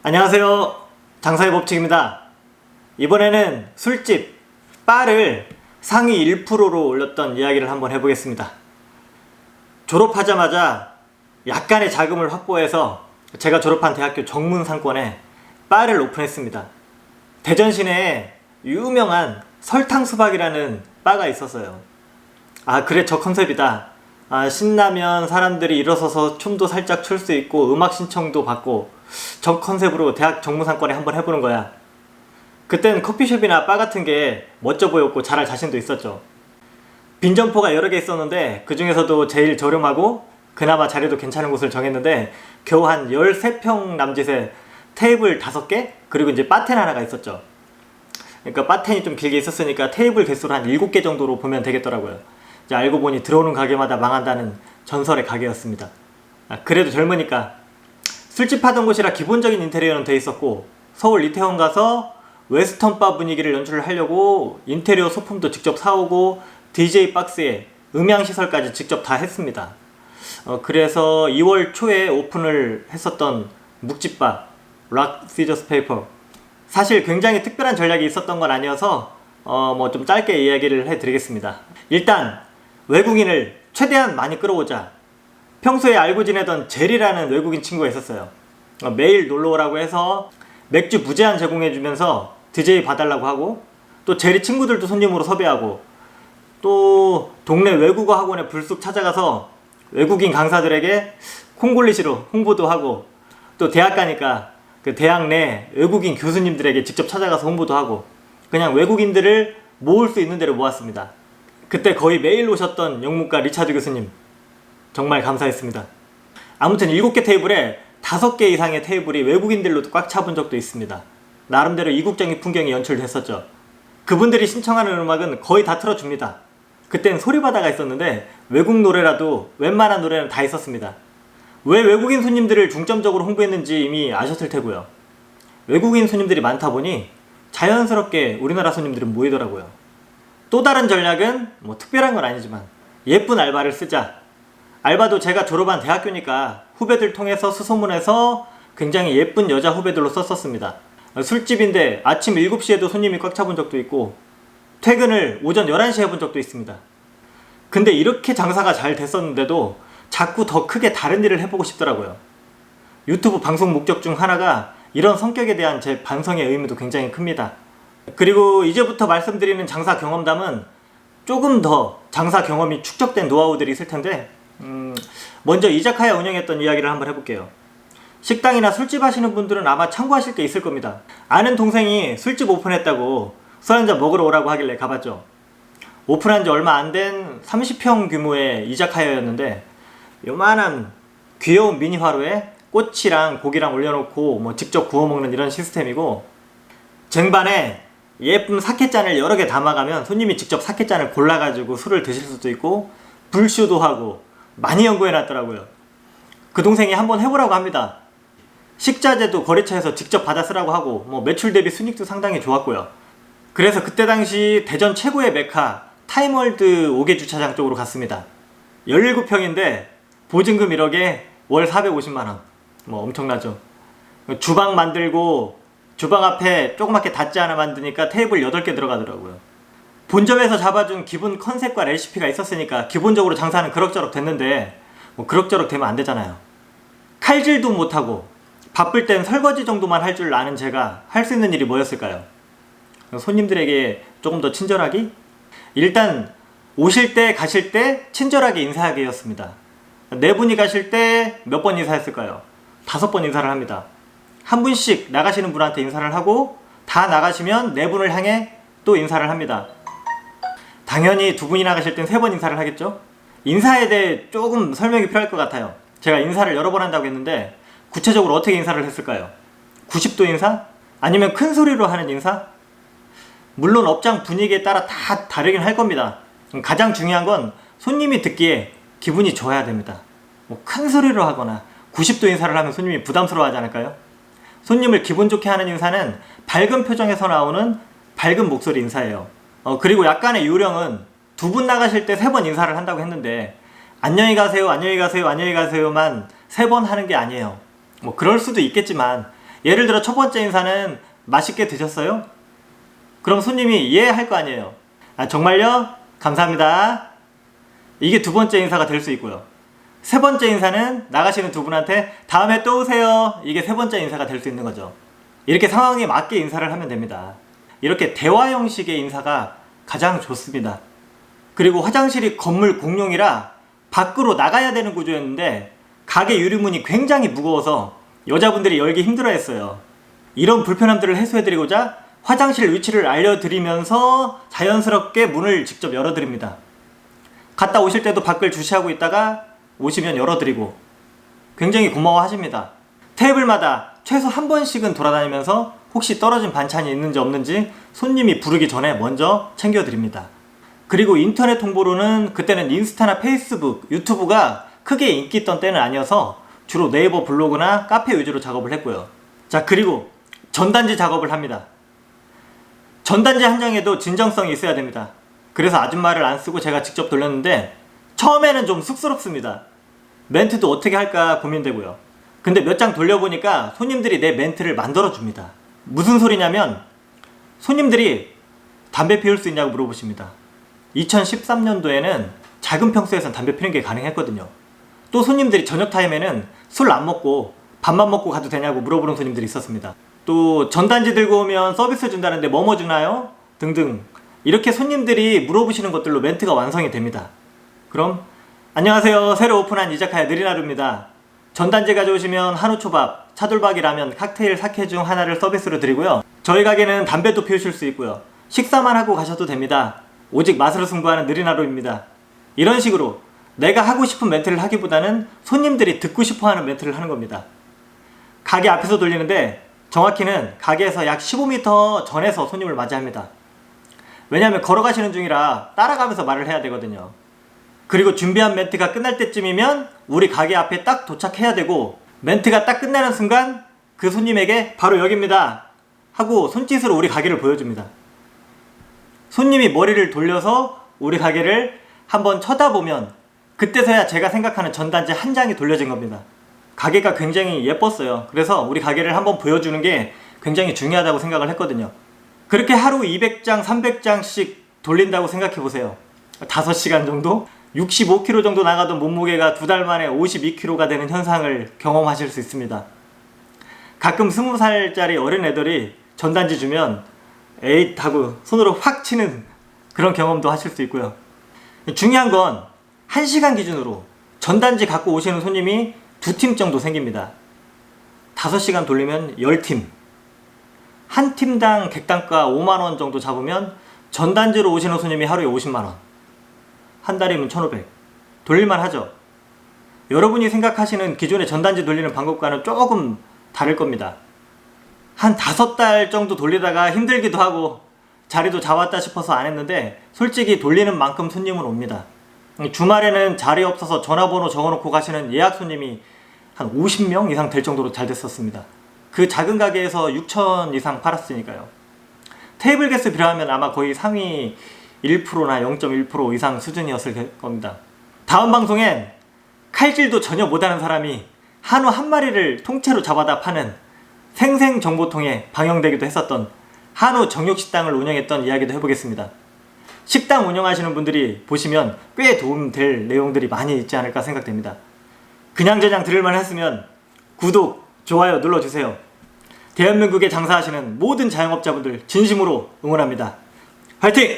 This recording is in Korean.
안녕하세요. 장사의 법칙입니다. 이번에는 술집, 바를 상위 1%로 올렸던 이야기를 한번 해보겠습니다. 졸업하자마자 약간의 자금을 확보해서 제가 졸업한 대학교 정문 상권에 바를 오픈했습니다. 대전 시내에 유명한 설탕수박이라는 바가 있었어요. 그래, 저 컨셉이다. 신나면 사람들이 일어서서 춤도 살짝 출 수 있고 음악 신청도 받고 저 컨셉으로 대학 정문상권에 한번 해보는 거야. 그땐 커피숍이나 바 같은 게 멋져 보였고 잘할 자신도 있었죠. 빈점포가 여러 개 있었는데 그 중에서도 제일 저렴하고 그나마 자리도 괜찮은 곳을 정했는데 겨우 한 13평 남짓에 테이블 5개 그리고 이제 바텐 하나가 있었죠. 그러니까 바텐이 좀 길게 있었으니까 테이블 개수를 한 7개 정도로 보면 되겠더라고요. 이제 알고 보니 들어오는 가게마다 망한다는 전설의 가게였습니다. 그래도 젊으니까. 술집 하던 곳이라 기본적인 인테리어는 돼 있었고 서울 이태원 가서 웨스턴 바 분위기를 연출을 하려고 인테리어 소품도 직접 사오고 DJ 박스에 음향 시설까지 직접 다 했습니다. 그래서 2월 초에 오픈을 했었던 묵집바 락 시저스 페이퍼, 사실 굉장히 특별한 전략이 있었던 건 아니어서 뭐 좀 짧게 이야기를 해드리겠습니다. 일단 외국인을 최대한 많이 끌어오자. 평소에 알고 지내던 젤이라는 외국인 친구가 있었어요. 매일 놀러오라고 해서 맥주 무제한 제공해주면서 DJ 봐달라고 하고, 또 젤이 친구들도 손님으로 섭외하고, 또 동네 외국어 학원에 불쑥 찾아가서 외국인 강사들에게 콩글리시로 홍보도 하고, 또 대학 가니까 그 대학 내 외국인 교수님들에게 직접 찾아가서 홍보도 하고, 그냥 외국인들을 모을 수 있는 대로 모았습니다. 그때 거의 매일 오셨던 영문과 리차드 교수님, 정말 감사했습니다. 아무튼 7개 테이블에 5개 이상의 테이블이 외국인들로 꽉 차본 적도 있습니다. 나름대로 이국적인 풍경이 연출됐었죠. 그분들이 신청하는 음악은 거의 다 틀어줍니다. 그땐 소리바다가 있었는데 외국 노래라도 웬만한 노래는 다 있었습니다. 왜 외국인 손님들을 중점적으로 홍보했는지 이미 아셨을 테고요. 외국인 손님들이 많다 보니 자연스럽게 우리나라 손님들은 모이더라고요. 또 다른 전략은 뭐 특별한 건 아니지만 예쁜 알바를 쓰자. 알바도 제가 졸업한 대학교니까 후배들 통해서 수소문해서 굉장히 예쁜 여자 후배들로 썼었습니다. 술집인데 아침 7시에도 손님이 꽉 차본 적도 있고 퇴근을 오전 11시에 해본 적도 있습니다. 근데 이렇게 장사가 잘 됐었는데도 자꾸 더 크게 다른 일을 해보고 싶더라고요. 유튜브 방송 목적 중 하나가 이런 성격에 대한 제 반성의 의미도 굉장히 큽니다. 그리고 이제부터 말씀드리는 장사 경험담은 조금 더 장사 경험이 축적된 노하우들이 있을 텐데 먼저 이자카야 운영했던 이야기를 한번 해볼게요. 식당이나 술집 하시는 분들은 아마 참고하실 게 있을 겁니다. 아는 동생이 술집 오픈했다고 술 한잔 먹으러 오라고 하길래 가봤죠. 오픈한 지 얼마 안 된 30평 규모의 이자카야였는데 요만한 귀여운 미니 화로에 꼬치랑 고기랑 올려놓고 뭐 직접 구워 먹는 이런 시스템이고, 쟁반에 예쁜 사케잔을 여러 개 담아가면 손님이 직접 사케잔을 골라가지고 술을 드실 수도 있고 불쇼도 하고 많이 연구해놨더라고요. 그 동생이 한번 해보라고 합니다. 식자재도 거래처에서 직접 받아 쓰라고 하고 뭐 매출 대비 순익도 상당히 좋았고요. 그래서 그때 당시 대전 최고의 메카 타임월드 5개 주차장 쪽으로 갔습니다. 17평인데 보증금 1억에 월 450만원, 뭐 엄청나죠. 주방 만들고 주방 앞에 조그맣게 닷지 하나 만드니까 테이블 8개 들어가더라고요. 본점에서 잡아준 기본 컨셉과 레시피가 있었으니까 기본적으로 장사는 그럭저럭 됐는데 뭐 그럭저럭 되면 안 되잖아요. 칼질도 못하고 바쁠 땐 설거지 정도만 할 줄 아는 제가 할 수 있는 일이 뭐였을까요? 손님들에게 조금 더 친절하기? 일단 오실 때 가실 때 친절하게 인사하기였습니다. 4분이 가실 때 몇 번 인사했을까요? 5번 인사를 합니다. 한 분씩 나가시는 분한테 인사를 하고 다 나가시면 4분을 향해 또 인사를 합니다. 당연히 2분이 나가실 땐 3번 인사를 하겠죠? 인사에 대해 조금 설명이 필요할 것 같아요. 제가 인사를 여러 번 한다고 했는데 구체적으로 어떻게 인사를 했을까요? 90도 인사? 아니면 큰 소리로 하는 인사? 물론 업장 분위기에 따라 다 다르긴 할 겁니다. 가장 중요한 건 손님이 듣기에 기분이 좋아야 됩니다. 뭐 큰 소리로 하거나 90도 인사를 하면 손님이 부담스러워하지 않을까요? 손님을 기분 좋게 하는 인사는 밝은 표정에서 나오는 밝은 목소리 인사예요. 그리고 약간의 요령은 2분 나가실 때 3번 인사를 한다고 했는데 안녕히 가세요, 안녕히 가세요, 안녕히 가세요만 3번 하는 게 아니에요. 뭐 그럴 수도 있겠지만 예를 들어 첫 번째 인사는 맛있게 드셨어요? 그럼 손님이 예 할 거 아니에요. 아, 정말요? 감사합니다. 이게 두 번째 인사가 될 수 있고요. 세 번째 인사는 나가시는 두 분한테 다음에 또 오세요. 이게 세 번째 인사가 될 수 있는 거죠. 이렇게 상황에 맞게 인사를 하면 됩니다. 이렇게 대화 형식의 인사가 가장 좋습니다. 그리고 화장실이 건물 공용이라 밖으로 나가야 되는 구조였는데 가게 유리문이 굉장히 무거워서 여자분들이 열기 힘들어 했어요. 이런 불편함들을 해소해드리고자 화장실 위치를 알려드리면서 자연스럽게 문을 직접 열어드립니다. 갔다 오실 때도 밖을 주시하고 있다가 오시면 열어드리고 굉장히 고마워 하십니다. 테이블마다 최소 한 번씩은 돌아다니면서 혹시 떨어진 반찬이 있는지 없는지 손님이 부르기 전에 먼저 챙겨드립니다. 그리고 인터넷 홍보로는 그때는 인스타나 페이스북, 유튜브가 크게 인기 있던 때는 아니어서 주로 네이버 블로그나 카페 위주로 작업을 했고요. 자, 그리고 전단지 작업을 합니다. 전단지 한 장에도 진정성이 있어야 됩니다. 그래서 아줌마를 안 쓰고 제가 직접 돌렸는데 처음에는 좀 쑥스럽습니다. 멘트도 어떻게 할까 고민되고요. 근데 몇 장 돌려보니까 손님들이 내 멘트를 만들어줍니다. 무슨 소리냐면 손님들이 담배 피울 수 있냐고 물어보십니다. 2013년도에는 작은 평수에선 담배 피우는 게 가능했거든요. 또 손님들이 저녁 타임에는 술 안 먹고 밥만 먹고 가도 되냐고 물어보는 손님들이 있었습니다. 또 전단지 들고 오면 서비스 준다는데 뭐뭐 주나요? 등등 이렇게 손님들이 물어보시는 것들로 멘트가 완성이 됩니다. 그럼 안녕하세요. 새로 오픈한 이자카야 느리나루입니다. 전단지 가져오시면 한우초밥, 차돌박이 라면, 칵테일, 사케 중 하나를 서비스로 드리고요. 저희 가게는 담배도 피우실 수 있고요. 식사만 하고 가셔도 됩니다. 오직 맛으로 승부하는 느리나루입니다. 이런 식으로 내가 하고 싶은 멘트를 하기보다는 손님들이 듣고 싶어하는 멘트를 하는 겁니다. 가게 앞에서 돌리는데 정확히는 가게에서 약 15m 전에서 손님을 맞이합니다. 왜냐하면 걸어가시는 중이라 따라가면서 말을 해야 되거든요. 그리고 준비한 멘트가 끝날 때쯤이면 우리 가게 앞에 딱 도착해야 되고 멘트가 딱 끝나는 순간 그 손님에게 바로 여기입니다 하고 손짓으로 우리 가게를 보여줍니다. 손님이 머리를 돌려서 우리 가게를 한번 쳐다보면 그때서야 제가 생각하는 전단지 한 장이 돌려진 겁니다. 가게가 굉장히 예뻤어요. 그래서 우리 가게를 한번 보여주는 게 굉장히 중요하다고 생각을 했거든요. 그렇게 하루 200장, 300장씩 돌린다고 생각해 보세요. 5시간 정도? 65kg 정도 나가던 몸무게가 2달 만에 52kg가 되는 현상을 경험하실 수 있습니다. 가끔 20살짜리 어린 애들이 전단지 주면 에잇 하고 손으로 확 치는 그런 경험도 하실 수 있고요. 중요한 건 1시간 기준으로 전단지 갖고 오시는 손님이 2팀 정도 생깁니다. 5시간 돌리면 10팀. 한 팀당 객단가 5만원 정도 잡으면 전단지로 오시는 손님이 하루에 50만원. 한 달이면 1,500. 돌릴만 하죠. 여러분이 생각하시는 기존의 전단지 돌리는 방법과는 조금 다를 겁니다. 한 5달 정도 돌리다가 힘들기도 하고 자리도 잡았다 싶어서 안 했는데 솔직히 돌리는 만큼 손님은 옵니다. 주말에는 자리 없어서 전화번호 적어놓고 가시는 예약 손님이 한 50명 이상 될 정도로 잘 됐었습니다. 그 작은 가게에서 6천 이상 팔았으니까요. 테이블 개수 비례하면 아마 거의 상위 1%나 0.1% 이상 수준이었을 겁니다. 다음 방송엔 칼질도 전혀 못하는 사람이 한우 한 마리를 통째로 잡아다 파는 생생정보통에 방영되기도 했었던 한우 정육식당을 운영했던 이야기도 해보겠습니다. 식당 운영하시는 분들이 보시면 꽤 도움될 내용들이 많이 있지 않을까 생각됩니다. 그냥저냥 들을만 했으면 구독, 좋아요 눌러주세요. 대한민국에 장사하시는 모든 자영업자분들 진심으로 응원합니다. 화이팅!